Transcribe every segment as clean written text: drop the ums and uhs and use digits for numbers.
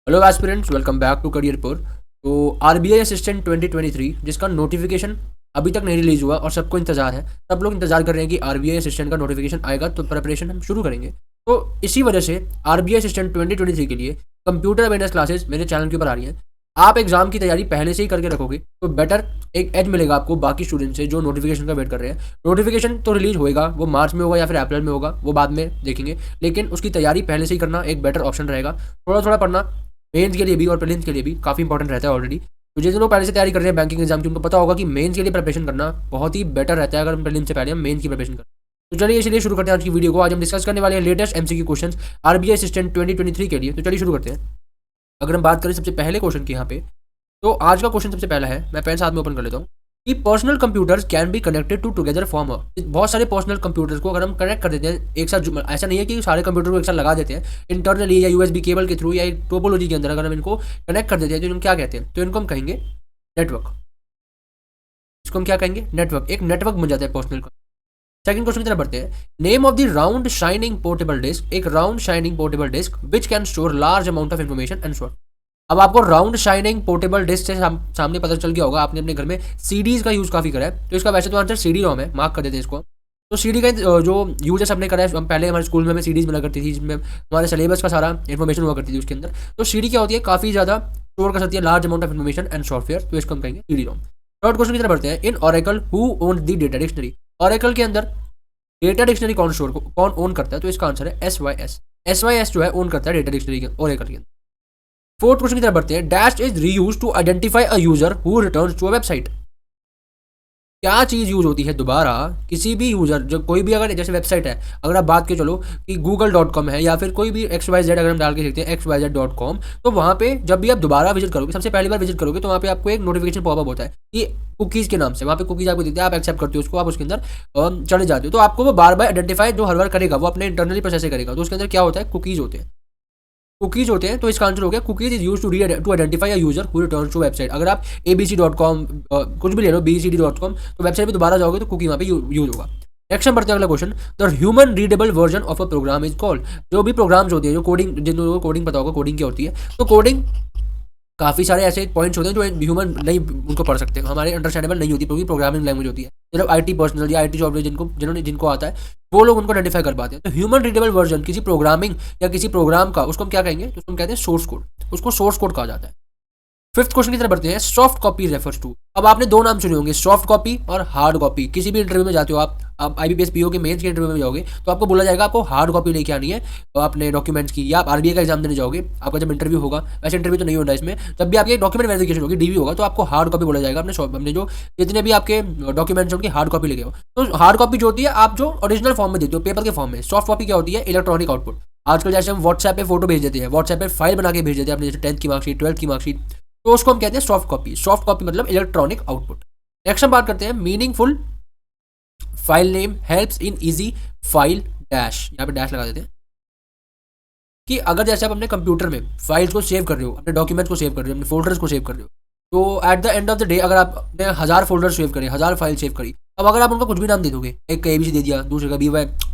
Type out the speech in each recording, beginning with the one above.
Hello aspirants, welcome back to career पर। तो RBI assistant 2023 जिसका नोटिफिकेशन अभी तक नहीं रिलीज हुआ और सबको इंतजार है। सब लोग इंतजार कर रहे हैं कि आरबीआई असिस्टेंट का नोटिफिकेशन आएगा तो प्रिपरेशन हम शुरू करेंगे। तो इसी वजह से आरबीआई असिस्टेंट 2023 के लिए कंप्यूटर अवेयरनेस क्लासेस मेरे चैनल के ऊपर आ रही हैं। आप एग्जाम की तैयारी पहले से ही करके रखोगे तो बेटर एक एज मिलेगा आपको बाकी स्टूडेंट से जो नोटिफिकेशन का वेट कर रहे हैं। नोटिफिकेशन तो रिलीज होएगा, वो मार्च में होगा या फिर अप्रैल में होगा, वो बाद में देखेंगे, लेकिन उसकी तैयारी पहले से ही करना एक बेटर ऑप्शन रहेगा। थोड़ा थोड़ा पढ़ना मेंस के लिए भी और प्रीलिम्स के लिए भी काफ़ी इंपॉर्टेंट रहता है ऑलरेडी। तो जिन लोग पहले से तैयारी कर रहे हैं बैंकिंग एग्जाम की, उनको पता होगा कि मेंस के लिए प्रिपरेशन करना बहुत ही बेटर रहता है अगर हम प्रीलिम्स से पहले हम मेंस की प्रिपरेशन करें। तो चलिए इसलिए शुरू करते हैं आज की वीडियो को। आज हम डिस्कस करने वाले हैं latest MCQ questions RBI assistant 2023 के लिए। तो चलिए शुरू करते हैं। अगर हम बात करें सबसे पहले क्वेश्चन की यहाँ पे, तो आज का क्वेश्चन सबसे पहला है, मैं पेन साथ में ओपन कर लेता हूँ, कि personal computers can be connected to together form बहुत सारे पर्सनल कंप्यूटर्स को अगर हम कनेक्ट कर देते हैं एक साथ, ऐसा नहीं है कि सारे कंप्यूटर को एक साथ लगा देते हैं, इंटरनली या यूएसबी केबल के थ्रू या एक टोपोलॉजी के अंदर अगर हम इनको कनेक्ट कर देते हैं तो इनको क्या कहते हैं? तो इनको हम कहेंगे नेटवर्क। इसको हम क्या कहेंगे? नेटवर्क। एक नेटवर्क बन जाता है पर्सनल का। सेकंड क्वेश्चन की तरफ बढ़ते हैं। Name of the round shining portable disc. एक round shining portable disc which can store large amount of information and sort. अब आपको राउंड शाइनिंग पोर्टेबल डिस्क से सामने पता चल गया होगा, आपने अपने घर में सीडीज का यूज़ काफ़ी करा है, तो इसका वैसे तो आंसर सीडी रोम है, मार्क कर देते हैं इसको। तो सीडी का जो यूजेस हमने करा है, हम पहले हमारे स्कूल में हमें सीडीज मिला करती थी जिसमें हमारे सिलेबस का सारा इन्फॉर्मेशन हुआ करती थी उसके अंदर। तो सीडी क्या होती है? काफ़ी ज़्यादा स्टोर कर सकती है large amount of information and software, तो इसको हम कहेंगे सीडी रोम। थर्ड क्वेश्चन की तरफ बढ़ते हैं। In Oracle who own the data dictionary. Oracle के अंदर डेटा डिक्शनरी कौन ओन करता है? तो इसका आंसर है एसवाईएस। एसवाईएस जो है ओन करता है डेटा डिक्शनरी के ऑरेकल के अंदर। फोर्थ क्वेश्चन की तरफ बढ़ते हैं। Dash is reuse to identify a user who returns to a website. क्या चीज़ यूज होती है दोबारा किसी भी यूजर, जो कोई भी, अगर जैसे वेबसाइट है, अगर आप बात के चलो कि google.com है या फिर कोई भी XYZ अगर हम डाल के देखते हैं xyz.com, तो वहाँ पे जब भी आप दोबारा विजिट करोगे, सबसे पहली बार विजिट करोगे, तो वहाँ पे आपको एक नोटिफिकेशन पॉपअप होता है कि कुकीज़ के नाम से। वहाँ पे कुकीज़ आपको देते हैं, आप एक्सेप्ट करते हो उसको, आप उसके अंदर चले जाते हो, तो आपको वो बार बार आइडेंटिफाई जो हर बार करेगा वो अपने इंटरनली प्रोसेस से करेगा। तो उसके अंदर क्या होता है? कुकीज़ होते हैं। कुकीज होते हैं। तो इसका आंसर हो गया cookies is use to identify a user who returns to website. अगर आप abc.com कुछ भी ले लो, bcd.com, तो वेबसाइट पे दोबारा जाओगे तो कुकी वहाँ पे यूज होगा। नेक्स्ट हम बढ़ते हैं अगला question. The human readable version of a program is called. जो भी प्रोग्राम्स होती है, जो कोडिंग, जिन लोगों को कोडिंग पता होगा कोडिंग क्या होती है, तो कोडिंग काफ़ी सारे ऐसे पॉइंट्स होते हैं जो ह्यूमन नहीं उनको पढ़ सकते, हमारे अंडरस्टैंडेबल नहीं होती, क्योंकि प्रोग्रामिंग लैंग्वेज होती है। सिर्फ आईटी पर्सनल या आईटी जॉब जिनको आता है वो लोग उनको आइडेंटिफाई कर पाते हैं। तो ह्यूमन रीडेबल वर्जन किसी प्रोग्रामिंग या किसी प्रोग्राम का, उसको हम क्या कहेंगे? तो उसको हम कहते हैं सोर्स कोड। उसको सोर्स कोड कहा जाता है। फिफ्थ क्वेश्चन की तरफ बढ़ते हैं। Soft copy refers to. अब आपने दो नाम सुने होंगे, सॉफ्ट कॉपी और हार्ड कॉपी। किसी भी इंटरव्यू में जाते हो आप आईबीपीएस पीओ के मेंस के इंटरव्यू में जाओगे तो आपको बोला जाएगा आपको हार्ड कॉपी लेके आनी है अपने डॉक्यूमेंट्स की। या आप आरबीआई का एग्जाम देने जाओगे, आपका जब इंटरव्यू होगा, वैसे इंटरव्यू तो नहीं होता इसमें, जब भी आपकी डॉक्यूमेंट वेरिफिकेशन होगी, डीवी होगा, तो आपको हार्ड कॉपी बोला जाएगा। अपने जो जितने भी आपके डॉक्यूमेंट्स हैं उनकी हार्ड कॉपी लेके आओ। तो हार्ड कॉपी जो होती है आप जो ओरिजिनल फॉर्म में देते हो, पेपर के फॉर्म में। सॉफ्ट कॉपी क्या होती है? Electronic output. आजकल जैसे हम व्हाट्सएप पे फोटो भेज देते हैं, व्हाट्सएप पे फाइल बना के भेज देते हैं अपने, जैसे 10th की मार्कशीट, 12th की मार्कशीट, तो उसको हम कहते हैं सॉफ्ट कॉपी। सॉफ्ट कॉपी मतलब इलेक्ट्रॉनिक आउटपुट। नेक्स्ट हम बात करते हैं meaningful file name helps in easy file dash. यहाँ पे डैश लगा देते हैं कि अगर जैसे आप अपने कंप्यूटर में फाइल्स को सेव कर रहे हो, अपने डॉक्यूमेंट्स को सेव कर रहे हो, अपने फोल्डर्स को सेव कर रहे हो, तो at the end of the day अगर आपने 1000 फोल्डर सेव करे, 1000 फाइल सेव करी, अब अगर आप उनको कुछ भी नाम दे दोगे, एक का ABC दे दिया, दूसरे का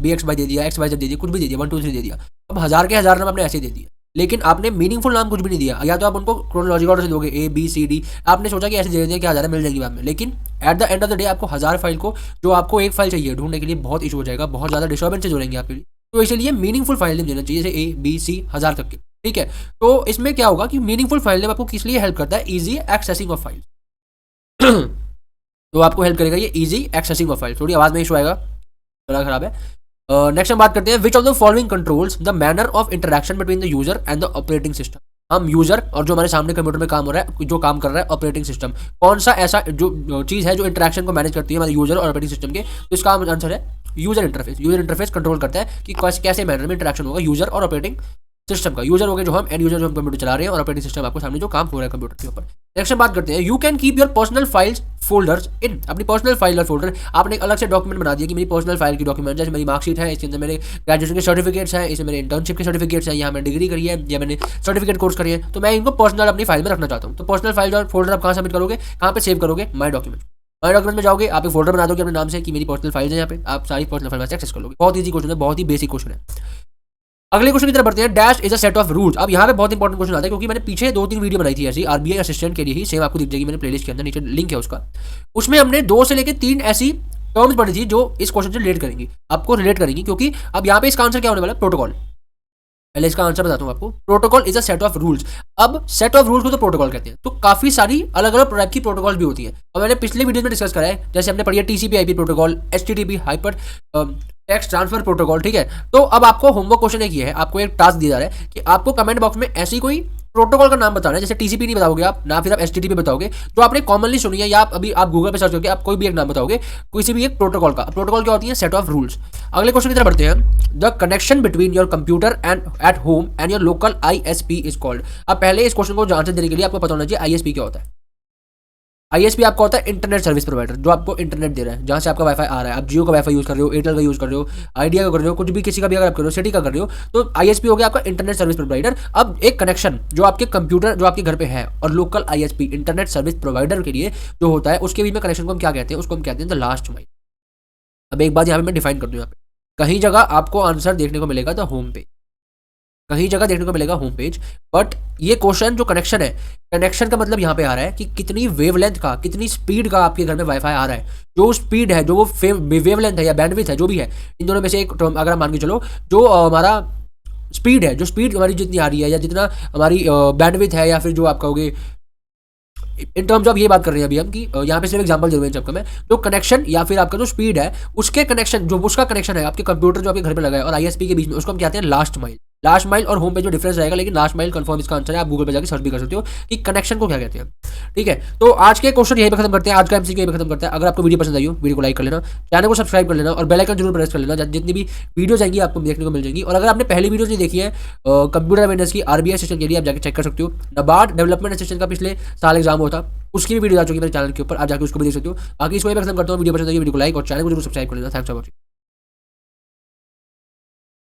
BXY दे दिया, XYZ दे दिया, कुछ भी दे दिया, 1 2 3 दे दिया, अब 1000 के 1000 नाम आपने ऐसे दे दिया, लेकिन आपने मीनिंगफुल नाम कुछ भी नहीं दिया। या तो आप उनको क्रोनोलॉजिकल ऑर्डर से दोगे ABCD, आपने सोचा कि ऐसे दे दें कि 1000 मिल जाएगी बाद में, लेकिन at the end of the day आपको 1000 फाइल को, जो आपको एक फाइल चाहिए ढूंढने के लिए, बहुत इशू हो जाएगा, बहुत ज़्यादा डिस्टर्बेंसेज हो रहेंगे आपके लिए। तो इसलिए मीनिंगफुल फाइल नेम देना चाहिए, जैसे ABC 1000 तक के, ठीक है। तो इसमें क्या होगा कि मीनिंगफुल फाइल नेम आपको किस लिए हेल्प करता है? Easy accessing of file. तो आपको हेल्प करेगा ये ईजी एक्सेसिंग ऑफ फाइल। थोड़ी आवाज़ में इशू आएगा, थोड़ा खराब है। नेक्स्ट हम बात करते हैं। Which of the following controls the manner of interaction between the user and the operating system. हम यूजर और जो हमारे सामने कंप्यूटर में काम हो रहा है, जो काम कर रहा है ऑपरेटिंग सिस्टम, कौन सा ऐसा जो चीज़ है जो इंटरेक्शन को मैनेज करती है हमारे यूजर और ऑपरेटिंग सिस्टम के? तो इसका आंसर है user interface. User interface control करता है कि कैसे मैनर में इंटरेक्शन होगा यूजर और ऑपरेटिंग सिस्टम का। यूजर हो गए जो हम, एंड यूजर जो हम कंप्यूटर चला रहे हैं, और ऑपरेटिंग सिस्टम आपको सामने जो काम हो रहा है कंप्यूटर के ऊपर। नेक्स्ट हम बात करते हैं। You can keep your personal files folders in. अपनी पर्सनल फाइल और फोल्डर आपने एक अलग से डॉक्यूमेंट बना दिया कि मेरी पर्सनल फाइल की डॉक्यूमेंट, जैसे मेरी मार्कशीट है, इसके अंदर मेरे ग्रेजुएशन के सर्टिफिकेट्स हैं, इसमें मेरे इंटर्नशिप के सर्टिफिकेट्स हैं, या मैंने डिग्री करी है, या मैंने सर्टिफिकेट कोर्स करी है, तो मैं इनको पर्सनल अपनी फाइल में रखना चाहता हूँ। तो पर्सनल फाइल और फोल्डर आप कहाँ सबमिट करोगे, कहाँ पे सेव करोगे? माई डॉक्यूमेंट। माई डॉक्यूमेंट में जाओगे, आप एक फोल्डर बना दोगे अपने नाम से कि मेरी पर्सनल फाइल्स है, यहाँ पे आप सारी पर्सनल फाइल में एक्सेस कर लोगे। बहुत ईजी क्वेश्चन है, बहुत ही बेसिक क्वेश्चन है। अगले क्वेश्चन की तरफ बढ़ते हैं। Dash is a set of rules. अब यहाँ पे बहुत इंपॉर्टेंट क्वेश्चन आता है, क्योंकि मैंने पीछे 2-3 वीडियो बनाई थी ऐसी आरबीआई असिस्टेंट के लिए ही, सेम आपको दिख जाएगी मैंने प्लेलिस्ट के अंदर, नीचे लिंक है उसका। उसमें हमने 2 से लेकर 3 ऐसी टर्म्स पढ़ी थी जो इस क्वेश्चन से रिलेट करेंगी, आपको रिलेट करेंगी, क्योंकि अब यहाँ पे इसका आंसर क्या होने वाला है, प्रोटोकॉल। पहले इसका आंसर बताता हूँ आपको। Protocol is a set of rules. अब सेट ऑफ रूल्स को तो प्रोटोकॉल कहते हैं, तो काफी सारी अलग अलग टाइप की प्रोटोकॉल भी होती है, और मैंने पिछले वीडियो में डिस्कस करा है, जैसे हमने पढ़ी है TCP IP protocol, HTTP hyper text transfer protocol, ठीक है। तो अब आपको होमवर्क क्वेश्चन एक ये है, आपको एक टास्क दिया जा रहा है कि आपको कमेंट बॉक्स में ऐसी कोई प्रोटोकॉल का नाम बताना है, जैसे टीसीपी नहीं बताओगे आप ना, फिर आप एचटीटीपी बताओगे, जो आपने कॉमनली सुनी है, या आप अभी आप गूगल पे सर्च करके आप कोई भी एक नाम बताओगे, किसी भी एक प्रोटोकॉल का। प्रोटोकॉल क्या होती है, सेट ऑफ रूल्स। अगले क्वेश्चन की तरफ बढ़ते हैं। The connection between your computer and at home and your local ISP is called. अब पहले इस क्वेश्चन को आंसर देने के लिए आपको पता होना चाहिए आईएसपी क्या होता है। आईएसपी आपका होता है इंटरनेट सर्विस प्रोवाइडर, जो आपको इंटरनेट दे रहा है, जहाँ से आपका वाईफाई आ रहा है। आप जियो का वाईफाई यूज कर रहे हो, एयरटेल का यूज कर रहे हो, आइडिया का कर रहे हो, कुछ भी किसी का भी अगर आप कर रहे हो, सिटी का कर रहे हो, तो आईएसपी हो गया आपका इंटरनेट सर्विस प्रोवाइडर। अब एक कनेक्शन जो आपके कंप्यूटर जो आपके घर पे है और local ISP internet service provider के लिए जो होता है, उसके बीच में कनेक्शन को हम क्या कहते हैं, उसको हम कहते हैं द लास्ट माइल। अब एक बात यहाँ पे मैं डिफाइन कर दूँ, यहाँ पे कहीं जगह आपको आंसर देखने को मिलेगा द होम पेज, कहीं जगह देखने को मिलेगा होम पेज, बट ये क्वेश्चन जो कनेक्शन है, कनेक्शन का मतलब यहाँ पे आ रहा है कि कितनी वेवलेंथ का, कितनी स्पीड का आपके घर में वाईफाई आ रहा है। जो स्पीड है, जो वो वेवलेंथ है या बैंडविड्थ है, जो भी है, इन दोनों में से एक टर्म अगर आप मान के चलो, जो हमारा स्पीड है, जो स्पीड हमारी जितनी आ रही है, या जितना हमारी बैंडविड्थ है, या फिर जो आप कहोगे इन टर्म्स ऑफ ये बात कर रहे हैं अभी हम कि यहाँ पे सिर्फ एग्जांपल दे रहे हैं सबका मैं, जो कनेक्शन या फिर आपका जो स्पीड है, उसके कनेक्शन, जो उसका कनेक्शन है आपके कंप्यूटर जो आपके घर पे लगा है और आईएसपी के बीच में, उसको हम कहते हैं लास्ट माइल। लास्ट माइल और होम पे जो डिफरेंस रहेगा, लेकिन लास्ट माइल कंफर्म इसका आंसर है, आप गूगल पे जाकर सर्च भी कर सकते हो कि कनेक्शन को क्या कहते हैं। ठीक है, तो आज के क्वेश्चन यहीं पे खत्म करते हैं, आज का एमसीक्यू यहीं पे खत्म करते हैं। अगर आपको वीडियो पसंद आई हो, वीडियो को लाइक कर लेना, चैनल को सब्सक्राइब कर लेना और बेल आइकन जरूर प्रेस कर लेना, जितनी भी वीडियोस आएंगी आपको देखने को मिल जाएंगी। और अगर आपने पहली वीडियो नहीं देखी है कंप्यूटर अवेयरनेस की आरबीआई असिस्टेंट के लिए, आप जाकर चेक कर सकते हो। नाबार्ड डेवलपमेंट असिस्टेंट का पिछले साल एग्जाम हुआ था, उसकी भी वीडियो आ चुकी है मेरे चैनल के ऊपर, आप जाकर उसको भी देख सकते हो। बाकी इसको खत्म करता हूँ। वीडियो पसंद आई वीडियो को लाइक और चैनल को जरूर सब्सक्राइब कर लेना। Thanks for watching.